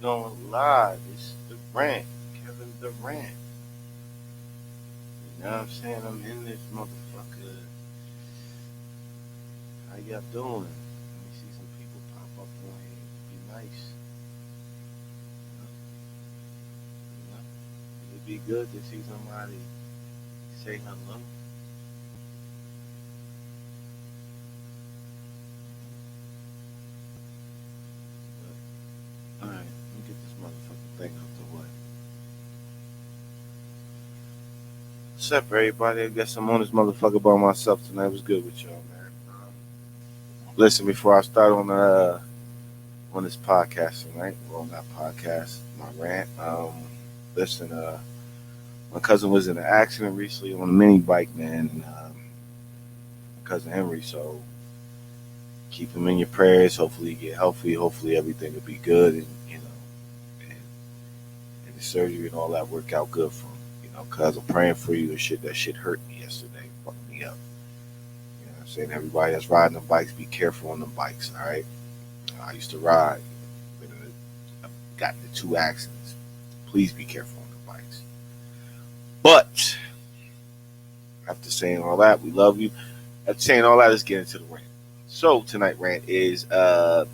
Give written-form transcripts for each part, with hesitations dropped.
going live. It's Durant, Kevin Durant. You know what I'm saying? I'm in this motherfucker. How y'all doing? Let me see some people pop up on here. Be nice. You know? It'd be good to see somebody say hello. But, all right, let me get this motherfucking thing out the way. What's up, everybody? I guess I'm on this motherfucker by myself tonight. What's good with y'all, man? Listen, before I start on this podcast tonight, well, not podcast, my rant. Listen, my cousin was in an accident recently on a mini bike, man, and my cousin Henry. So keep him in your prayers. Hopefully, he get healthy. Hopefully, everything will be good, and and, and the surgery and all that work out good for him. Cause I'm praying for you and shit. That shit hurt me yesterday, fucked me up. You know what I'm saying? Everybody that's riding the bikes, be careful on the bikes. All right. I used to ride. I've gotten into 2 accidents. Please be careful on the bikes. But after saying all that, we love you. After saying all that, let's get into the rant. So tonight rant is let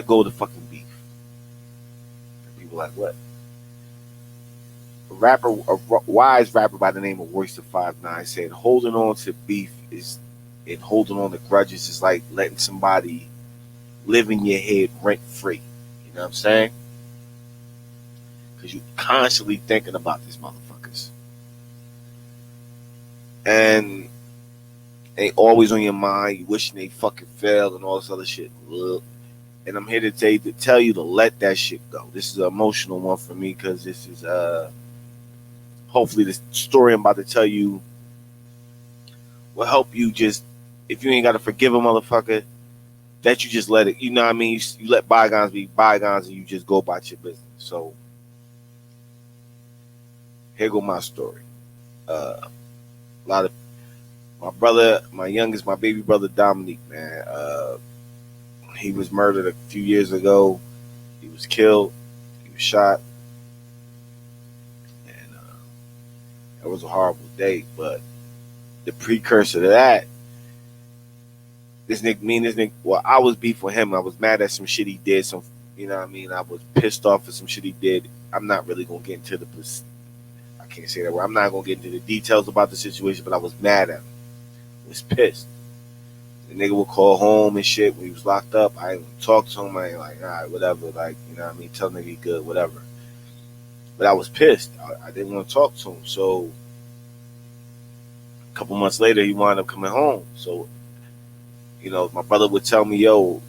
go of the fucking beef. And people like what? A wise rapper by the name of Royce the 5'9" said, "Holding on to beef is, and holding on to grudges is like letting somebody live in your head rent free." You know what I'm saying? Because you constantly thinking about these motherfuckers, and they always on your mind. You wishing they fucking failed and all this other shit. Ugh. And I'm here to tell you to let that shit go. This is an emotional one for me because this is hopefully the story I'm about to tell you will help you. Just if you ain't got to forgive a motherfucker, that you just let it. You know what I mean? You let bygones be bygones, and you just go about your business. So here go my story. A lot of my brother, my baby brother Dominique, man. He was murdered a few years ago. He was killed. He was shot, and it was a horrible day. But the precursor to that, this nigga. Well, I was beef with him. I was mad at some shit he did. You know what I mean? I was pissed off at some shit he did. I'm not really gonna get into I can't say that word. I'm not gonna get into the details about the situation, but I was mad at him. I was pissed. The nigga would call home and shit when he was locked up. I ain't talk to him. I ain't like, all right, whatever. Like, you know what I mean? Tell nigga he good, whatever. But I was pissed. I didn't want to talk to him. So a couple months later, he wound up coming home. So, my brother would tell me, yo,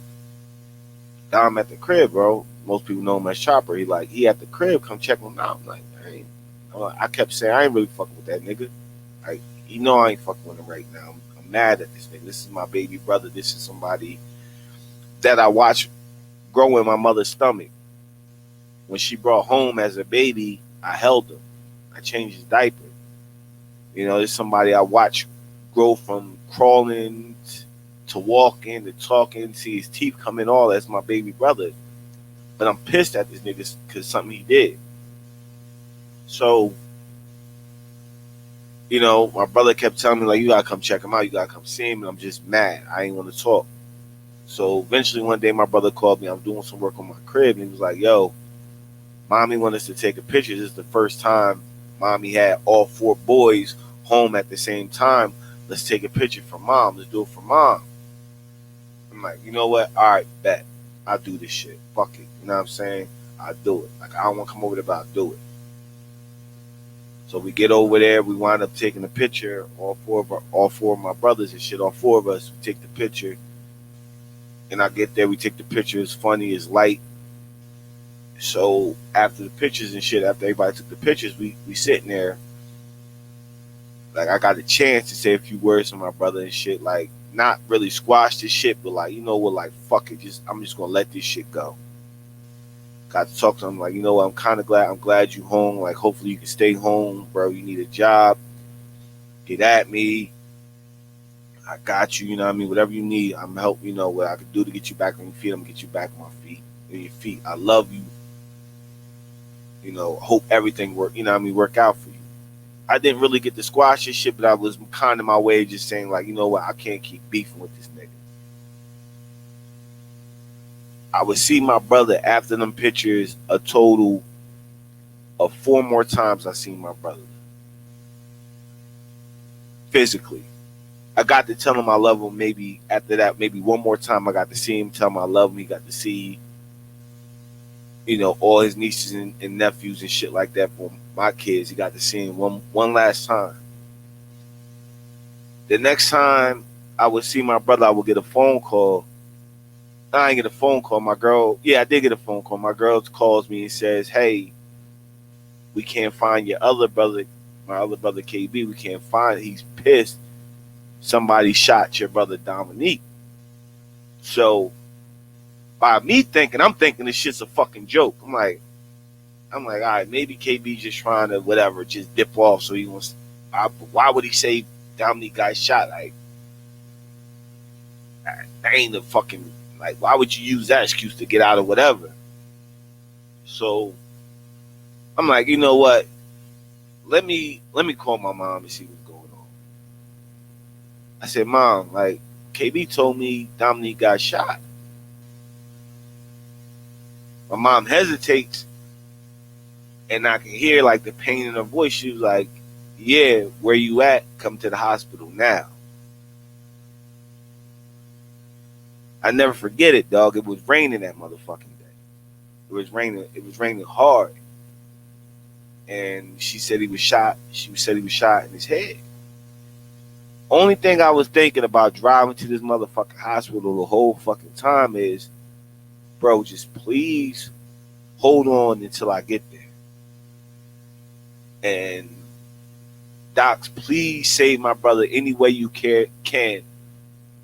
Dom at the crib, bro. Most people know him as Chopper. He at the crib, come check him out. I'm like, I kept saying, I ain't really fucking with that nigga. Like, I ain't fucking with him right now. I'm mad at this nigga. This is my baby brother. This is somebody that I watched grow in my mother's stomach. When she brought home as a baby, I held him. I changed his diaper. There's somebody I watched grow from crawling to walking to talking, see his teeth come in, all that's my baby brother. But I'm pissed at this nigga because something he did. So, my brother kept telling me, like, you gotta come check him out, you gotta come see him, and I'm just mad. I ain't want to talk. So eventually one day my brother called me. I'm doing some work on my crib, and he was like, yo, mommy wanted us to take a picture. This is the first time mommy had all 4 boys home at the same time. Let's take a picture for mom. Let's do it for mom. I'm like, you know what? All right, bet. I'll do this shit. Fuck it. You know what I'm saying? I'll do it. Like, I don't want to come over there, but I'll do it. So we get over there. We wind up taking a picture. All four of my brothers and shit. All 4 of us. We take the picture. And I get there. We take the picture. It's funny. It's light. So after the pictures and shit, after everybody took the pictures, we sitting there. Like, I got a chance to say a few words to my brother and shit. Like, not really squash this shit, but like, what? Like, fuck it. I'm just gonna let this shit go. Got to talk to him. Like, what? I'm kind of glad. I'm glad you home. Like, hopefully you can stay home, bro. You need a job. Get at me. I got you. You know what I mean? Whatever you need, I'm help. What I can do to get you back on your feet, I'm gonna get you back on my feet. in your feet. I love you. You know, hope everything work. You know what I mean, work out for you. I didn't really get to squash this shit, but I was kind of my way of just saying like, you know what, I can't keep beefing with this nigga. I would see my brother after them pictures a total of 4 more times I seen my brother physically. I got to tell him I love him maybe after that, maybe one more time I got to see him, tell him I love him. He got to see, you know, all his nieces and nephews and shit like that for my kids. He got to see him one last time. The next time I would see my brother, I would get a phone call. I didn't get a phone call. My girl, yeah, I did get a phone call. My girl calls me and says, hey, we can't find your other brother, my other brother KB. We can't find it. He's pissed. Somebody shot your brother Dominique. So by me thinking, I'm thinking this shit's a fucking joke. I'm like, all right, maybe KB just trying to whatever, just dip off. So he wants. Why would he say Dominique got shot? Like, that ain't a fucking like. Why would you use that excuse to get out of whatever? So I'm like, you know what? Let me call my mom and see what's going on. I said, Mom, like KB told me Dominique got shot. My mom hesitates, and I can hear like the pain in her voice. She was like, yeah, where you at? Come to the hospital now. I never forget it, dog. It was raining that motherfucking day. It was raining hard. And she said he was shot. She said he was shot in his head. Only thing I was thinking about driving to this motherfucking hospital the whole fucking time is, bro, just please hold on until I get there. And docs, please save my brother any way you can.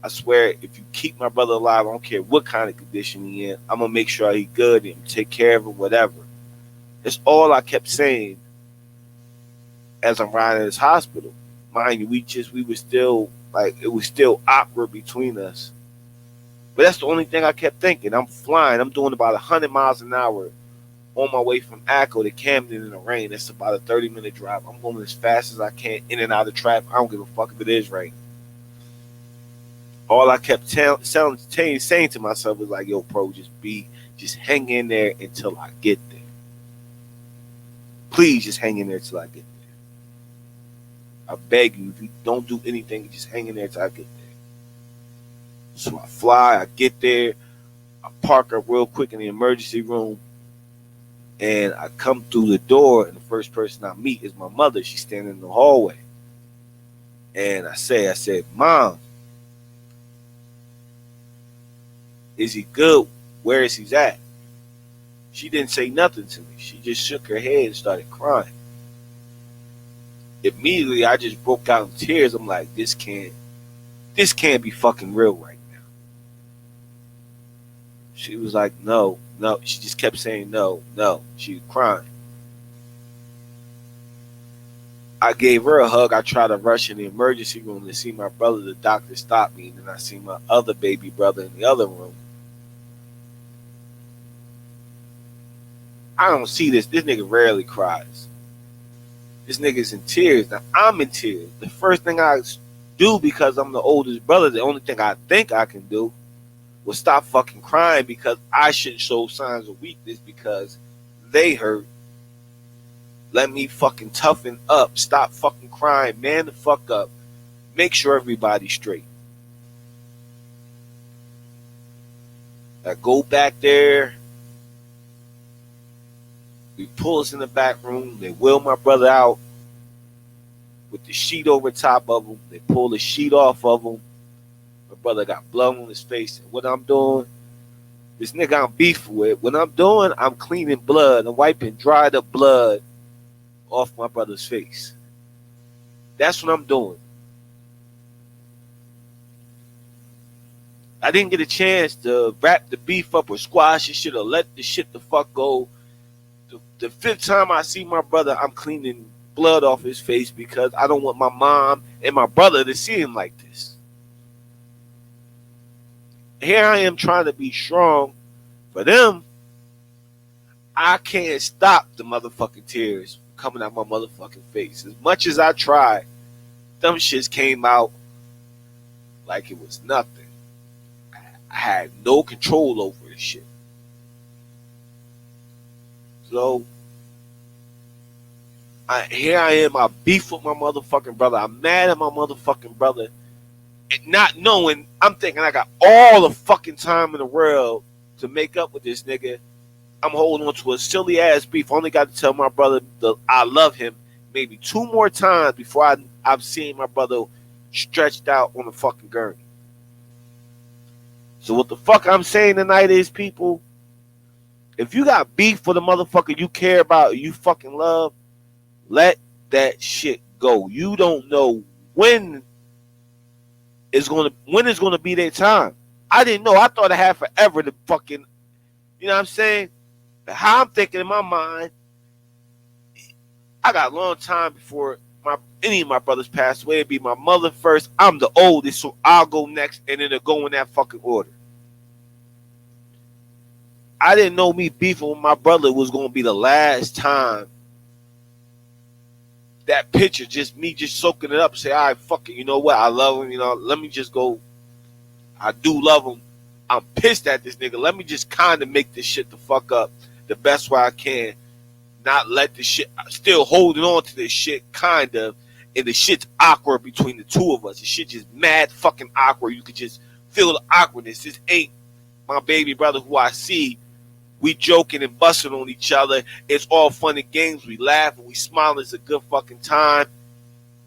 I swear, if you keep my brother alive, I don't care what kind of condition he in, I'm gonna make sure he good and take care of him, whatever. That's all I kept saying as I'm riding to this hospital. Mind you, we were still like, it was still awkward between us. But that's the only thing I kept thinking. I'm flying. I'm doing about 100 miles an hour on my way from Akko to Camden in the rain. That's about a 30-minute drive. I'm going as fast as I can in and out of traffic. I don't give a fuck if it is rain. All I kept saying to myself was like, yo, bro, just hang in there until I get there. Please just hang in there until I get there. I beg you, if you don't do anything, just hang in there until I get there. So I fly, I get there, I park up real quick in the emergency room, and I come through the door, and the first person I meet is my mother. She's standing in the hallway. And I said, Mom, is he good? Where is he at? She didn't say nothing to me. She just shook her head and started crying. Immediately, I just broke out in tears. I'm like, this can't be fucking real right now. She was like, no. She just kept saying no. She was crying. I gave her a hug. I tried to rush in the emergency room to see my brother. The doctor stopped me, and then I see my other baby brother in the other room. I don't see this. This nigga rarely cries. This nigga's in tears. Now, I'm in tears. The first thing I do, because I'm the oldest brother, the only thing I think I can do was stop fucking crying, because I shouldn't show signs of weakness because they hurt. Let me fucking toughen up. Stop fucking crying. Man the fuck up. Make sure everybody's straight. I go back there. We pull us in the back room. They wheel my brother out with the sheet over top of him. They pull the sheet off of him. My brother got blood on his face. And what I'm doing, this nigga I'm beefing with, what I'm doing, I'm cleaning blood. I'm wiping dried up blood off my brother's face. That's what I'm doing. I didn't get a chance to wrap the beef up or squash this shit or let the shit the fuck go. The fifth time I see my brother, I'm cleaning blood off his face because I don't want my mom and my brother to see him like this. Here I am trying to be strong for them, I can't stop the motherfucking tears coming out my motherfucking face. As much as I tried, them shits came out like it was nothing. I had no control over this shit. So here I am, I beef with my motherfucking brother. I'm mad at my motherfucking brother. And not knowing, I'm thinking I got all the fucking time in the world to make up with this nigga. I'm holding on to a silly ass beef. I only got to tell my brother that I love him maybe 2 more times before I've seen my brother stretched out on the fucking gurney. So what the fuck I'm saying tonight is, people, if you got beef for the motherfucker you care about, you fucking love, let that shit go. You don't know when it's gonna be their time. I didn't know. I thought I had forever to fucking, you know what I'm saying? But how I'm thinking in my mind, I got a long time before any of my brothers pass away. It'd be my mother first. I'm the oldest, so I'll go next, and then it'll go in that fucking order. I didn't know me beefing with my brother was gonna be the last time. That picture, just me just soaking it up, say, all right, fuck it, you know what? I love him, let me just go. I do love him. I'm pissed at this nigga. Let me just kind of make this shit the fuck up the best way I can. Not let this shit, still holding on to this shit, kind of, and the shit's awkward between the two of us. The shit just mad fucking awkward. You could just feel the awkwardness. This ain't my baby brother who I see. We joking and busting on each other. It's all fun and games. We laugh and we smile. It's a good fucking time.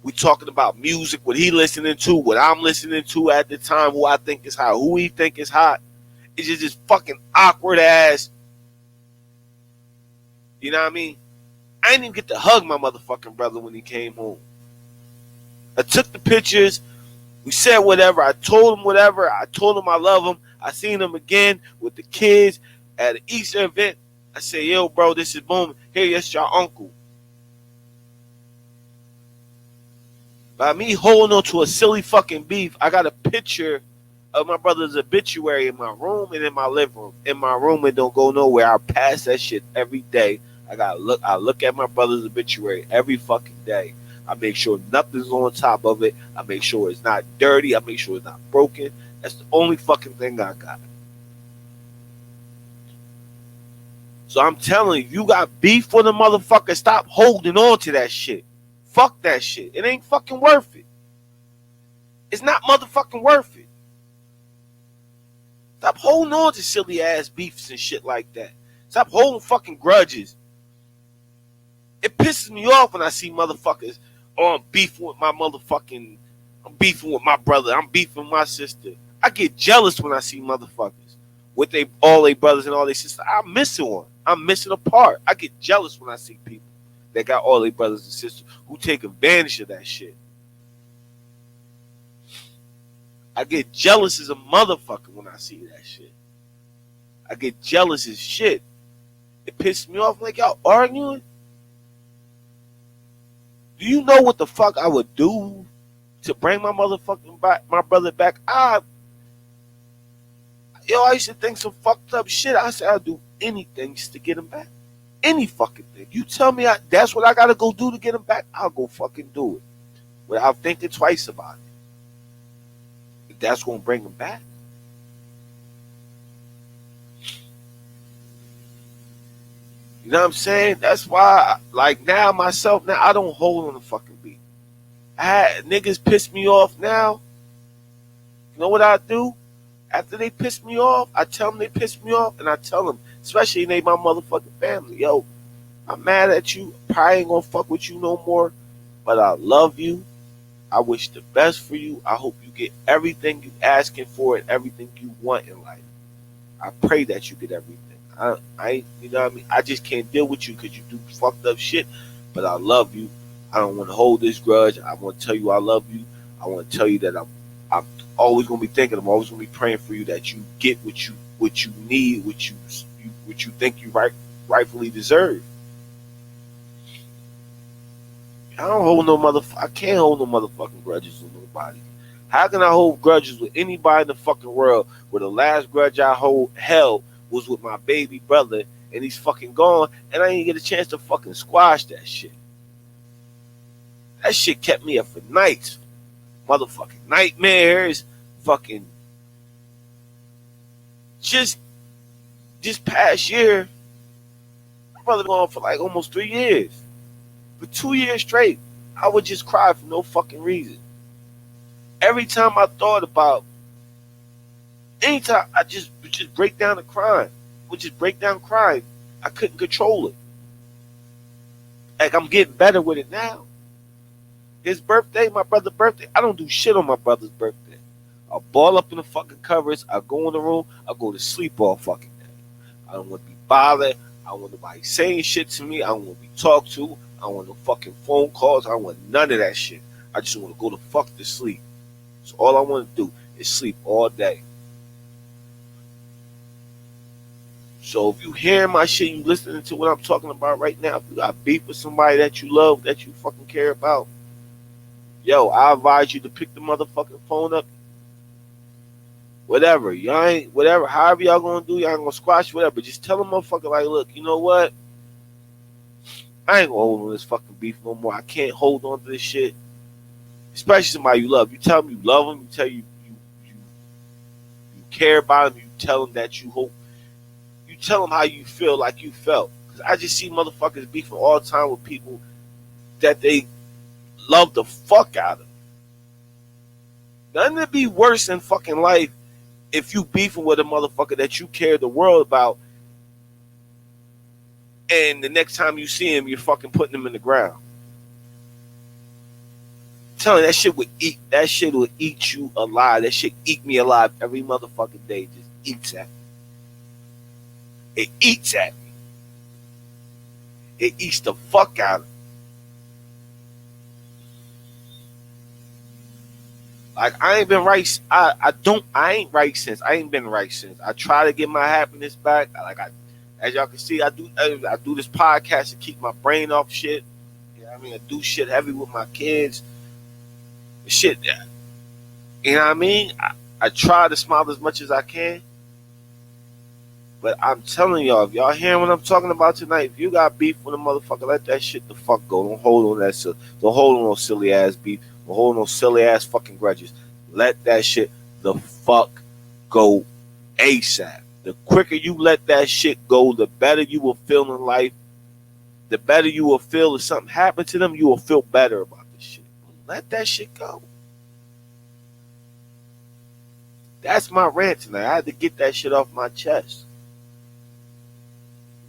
We talking about music, what he listening to, what I'm listening to at the time, who I think is hot, who he think is hot. It's just this fucking awkward ass. You know what I mean? I didn't even get to hug my motherfucking brother when he came home. I took the pictures. We said whatever. I told him whatever. I told him I love him. I seen him again with the kids at an Easter event. I said, yo, bro, this is boom. Hey, that's your uncle. By me holding on to a silly fucking beef, I got a picture of my brother's obituary in my room and in my living room. In my room, it don't go nowhere. I pass that shit every day. I look at my brother's obituary every fucking day. I make sure nothing's on top of it. I make sure it's not dirty. I make sure it's not broken. That's the only fucking thing I got. So I'm telling you, you got beef for the motherfucker. Stop holding on to that shit. Fuck that shit. It ain't fucking worth it. It's not motherfucking worth it. Stop holding on to silly ass beefs and shit like that. Stop holding fucking grudges. It pisses me off when I see motherfuckers, oh, I'm beefing with my brother, I'm beefing with my sister. I get jealous when I see motherfuckers with all their brothers and all their sisters. I'm missing one. I'm missing a part. I get jealous when I see people that got all their brothers and sisters who take advantage of that shit. I get jealous as a motherfucker when I see that shit. I get jealous as shit. It pisses me off. I'm like, y'all arguing? Do you know what the fuck I would do to bring my brother back? I used to think some fucked up shit. I said I'd do anything just to get him back. Any fucking thing. You tell me that's what I gotta go do to get him back, I'll go fucking do it without thinking twice about it. If that's gonna bring him back. You know what I'm saying? That's why, like, now I don't hold on the fucking beat. Niggas piss me off now. You know what I do? After they piss me off, I tell them they piss me off, and I tell them, especially they my motherfucking family, yo, I'm mad at you. Probably ain't gonna fuck with you no more, but I love you. I wish the best for you. I hope you get everything you asking for and everything you want in life. I pray that you get everything. I you know what I mean? I just can't deal with you because you do fucked up shit, but I love you. I don't want to hold this grudge. I want to tell you I love you. I want to tell you that I'm always gonna be thinking. I'm always gonna be praying for you that you get what you need, what you think you rightfully deserve. I can't hold no motherfucking grudges with nobody. How can I hold grudges with anybody in the fucking world where the last grudge I held was with my baby brother and he's fucking gone, and I didn't get a chance to fucking squash that shit. That shit kept me up for nights. Motherfucking nightmares. Fucking just this past year, my brother been gone for like almost 3 years. For 2 years straight, I would just cry for no fucking reason. Every time I thought about, anytime I just would just break down and crying. Would just break down crying. I couldn't control it. Like, I'm getting better with it now. His birthday, my brother's birthday, I don't do shit on my brother's birthday. I ball up in the fucking covers. I go in the room. I go to sleep all fucking day. I don't want to be bothered. I don't want nobody saying shit to me. I don't want to be talked to. I don't want no fucking phone calls. I don't want none of that shit. I just want to go to fuck to sleep. So all I want to do is sleep all day. So if you hearing my shit, you listening to what I'm talking about right now, if you got beef with somebody that you love, that you fucking care about, yo, I advise you to pick the motherfucking phone up. Whatever. Y'all ain't, whatever, however y'all gonna do, y'all ain't gonna squash, whatever. Just tell them motherfucker, like, look, you know what? I ain't gonna hold on to this fucking beef no more. I can't hold on to this shit. Especially somebody you love. You tell them you love them. You tell you care about them. You tell them that you hope. You tell them how you feel, like you felt. Cause I just see motherfuckers beefing all the time with people that they love the fuck out of. Nothing to be worse in fucking life if you beefing with a motherfucker that you care the world about, and the next time you see him, you're fucking putting him in the ground. I'm telling you, that shit will eat you alive. That shit eat me alive every motherfucking day. It just eats at me. It eats at me. It eats the fuck out of me. Like, I ain't been right. I ain't right since. I ain't been right since. I try to get my happiness back. As y'all can see, I do this podcast to keep my brain off shit. You know what I mean? I do shit heavy with my kids. Shit. You know what I mean? I try to smile as much as I can. But I'm telling y'all, if y'all hearing what I'm talking about tonight, if you got beef with a motherfucker, let that shit the fuck go. Don't hold on that. Don't hold on no silly ass beef. Don't hold on no silly ass fucking grudges. Let that shit the fuck go ASAP. The quicker you let that shit go, the better you will feel in life. The better you will feel if something happened to them, you will feel better about this shit. Let that shit go. That's my rant tonight. I had to get that shit off my chest.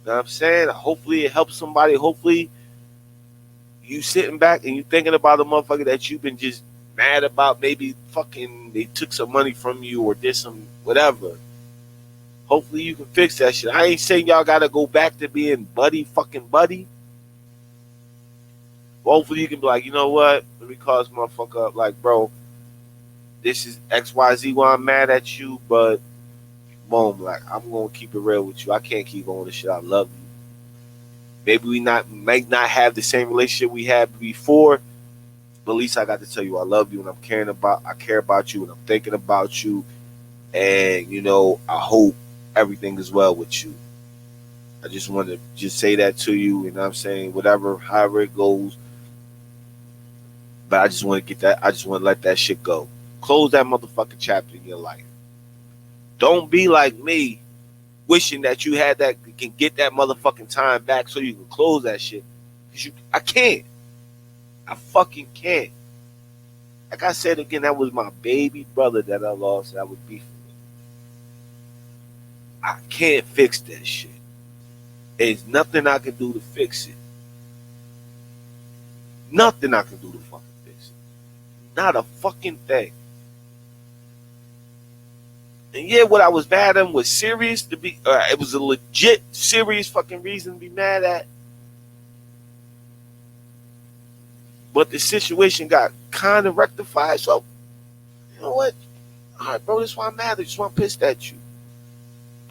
You know what I'm saying? Hopefully it helps somebody. Hopefully you sitting back and you thinking about a motherfucker that you've been just mad about. Maybe fucking they took some money from you or did some whatever. Hopefully you can fix that shit. I ain't saying y'all gotta go back to being buddy. But hopefully you can be like, you know what? Let me call this motherfucker up. Like, bro, this is XYZ why I'm mad at you, but boom, like, I'm gonna keep it real with you. I can't keep on this shit. I love you. Maybe we might not have the same relationship we had before, but at least I got to tell you I love you and I care about you and I'm thinking about you, and you know, I hope everything is well with you. I just want to just say that to you, you know what I'm saying? Whatever, however it goes. But I just want to let that shit go. Close that motherfucking chapter in your life. Don't be like me, wishing that you can get that motherfucking time back so you can close that shit. I can't. I fucking can't. Like I said again, that was my baby brother that I lost that I was beefing with. I can't fix that shit. There's nothing I can do to fix it. Nothing I can do to fucking fix it. Not a fucking thing. And yeah, what I was mad at him was serious to be. It was a legit, serious fucking reason to be mad at. But the situation got kind of rectified. So, you know what? All right, bro, this is why I'm mad. I just want pissed at you.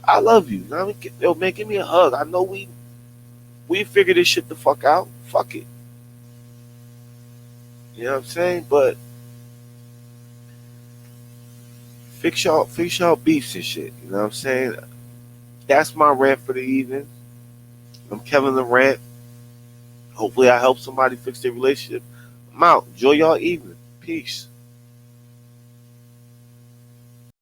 I love you. Now, yo, man, give me a hug. I know we figured this shit the fuck out. Fuck it. You know what I'm saying? But fix y'all beefs and shit. You know what I'm saying? That's my rant for the evening. I'm Kevin Durant. Hopefully, I help somebody fix their relationship. I'm out. Enjoy y'all evening. Peace.